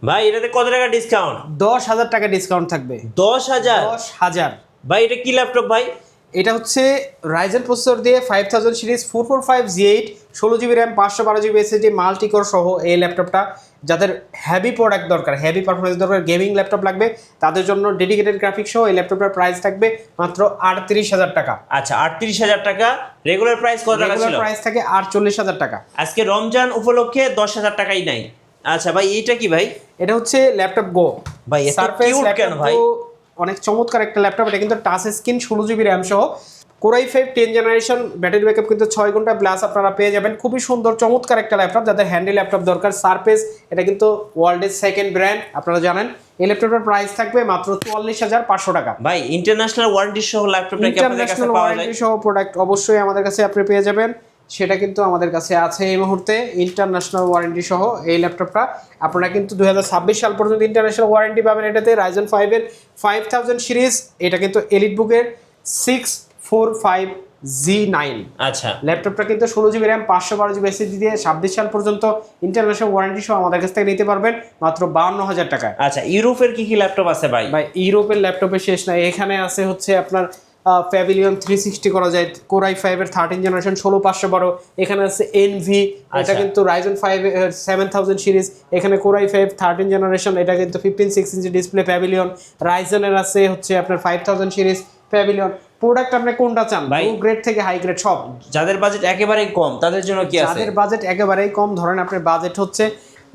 ভাই এটাতে কত টাকা ডিসকাউন্ট? 10,000 টাকা ডিসকাউন্ট থাকবে। 10,000? 10,000। ভাই এটা কি ল্যাপটপ ভাই? এটা হচ্ছে রাইজেন প্রসেসর দিয়ে 5000 series 445 G8 16 GB RAM 512 GB SSD multi core সহ এই ল্যাপটপটা যাদের হেভি প্রোডাক্ট দরকার, হেভি পারফরমেন্স দরকার, গেমিং ল্যাপটপ লাগবে তাদের জন্য ডেডিকেটেড গ্রাফিক্স সহ এই ল্যাপটপটার প্রাইস থাকবে মাত্র 38,000 টাকা। আচ্ছা 38,000 টাকা। রেগুলার প্রাইস কত টাকা ছিল? রেগুলার প্রাইস থাকে 48,000 টাকা। আজকে রমজান উপলক্ষে 10,000 টাকাই নাই। আচ্ছা ভাই এটা কি ভাই? এটা হচ্ছে ল্যাপটপ গো ভাই এত সারফেস কিউট কেন ভাই? অনেক চমৎকার একটা ল্যাপটপ। এটা কিন্তু টাচ স্ক্রিন 16 GB র্যাম সহ Core i5 10 generation, battery backup কিন্তু 6 ঘন্টা প্লাস আপনারা পেয়ে যাবেন। খুবই সুন্দর চমৎকার একটা ল্যাপটপ যাদের হ্যান্ডি ল্যাপটপ দরকার। সারফেস এটা কিন্তু ওয়ার্ল্ডের সেকেন্ড ব্র্যান্ড, আপনারা জানেন। এই ল্যাপটপটার প্রাইস থাকবে মাত্র 44,500 টাকা। ভাই ইন্টারন্যাশনাল ওয়ারেন্টি সহ ল্যাপটপটা কি আপনাদের কাছে পাওয়া যায়? ওয়ারেন্টি সহ প্রোডাক্ট অবশ্যই আমাদের কাছে আপনি পেয়ে যাবেন, সেটা কিন্তু আমাদের কাছে আছে এই মুহূর্তে। ইন্টারন্যাশনাল ওয়ারেন্টি সহ এই ল্যাপটপটা আপনারা কিন্তু 2026 সাল পর্যন্ত ইন্টারন্যাশনাল ওয়ারেন্টি পাবেন এটাতে। রাইজেন 5 এর 5000 সিরিজ, এটা কিন্তু এলিট বুকের 645G9। আচ্ছা ল্যাপটপটা কিন্তু 16 GB র্যাম 512 GB SSD দিয়ে 26 সাল পর্যন্ত ইন্টারন্যাশনাল ওয়ারেন্টি সহ আমাদের কাছ থেকে নিতে পারবেন মাত্র 52,000 টাকায়। আচ্ছা ইউরোপের কি কি ল্যাপটপ আছে ভাই? ভাই ইউরোপের ল্যাপটপে শেষ নাই, এখানে আছে হচ্ছে আপনার প্যাভিলিয়ন 360 করা যায়, Core i5 এর 13 জেনারেশন 16512। এখানে আছে এনভি, এটা কিন্তু রাইজেন 5 এর 7000 সিরিজ। এখানে Core i5 13 জেনারেশন, এটা কিন্তু 15.6 ইঞ্চি ডিসপ্লে প্যাভিলিয়ন। রাইজেনের আছে হচ্ছে আপনার 5000 সিরিজ প্যাভিলিয়ন। প্রোডাক্ট আপনি কোনটা চান, ভাই? লো গ্রেড থেকে হাই গ্রেড সব। যাদের বাজেট একেবারেই কম তাদের জন্য কি আছে? যাদের বাজেট একেবারেই কম, ধরেন আপনার বাজেট হচ্ছে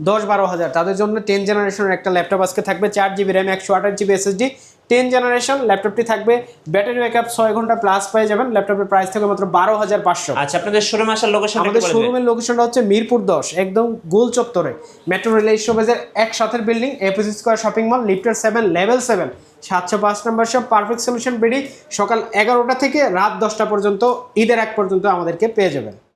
10-12 হাজার, তাদের জন্য 10 জেনারেশনের একটা ল্যাপটপ আজকে থাকবে 4 GB RAM 128 GB SSD 10 generation. ল্যাপটপটি থাকবে ব্যাটারি ব্যাকআপ 6 ঘন্টা প্লাস পেয়ে যাবেন। ল্যাপটপের প্রাইস থাকবে মাত্র 12,500। আচ্ছা আপনাদের শোরুম আসার লোকেশন আমাদের শোরুমের লোকেশনটা হচ্ছে মিরপুর 10, একদম গোল চত্বরে, মেট্রো রেল স্টপেজের এক সাথের building, APC square shopping mall, লিফটের 7 level 7 705 number shop. Perfect solution BD সকাল 11টা থেকে রাত 10টা পর্যন্ত, ঈদের আগ পর্যন্ত আমাদেরকে পেয়ে যাবেন।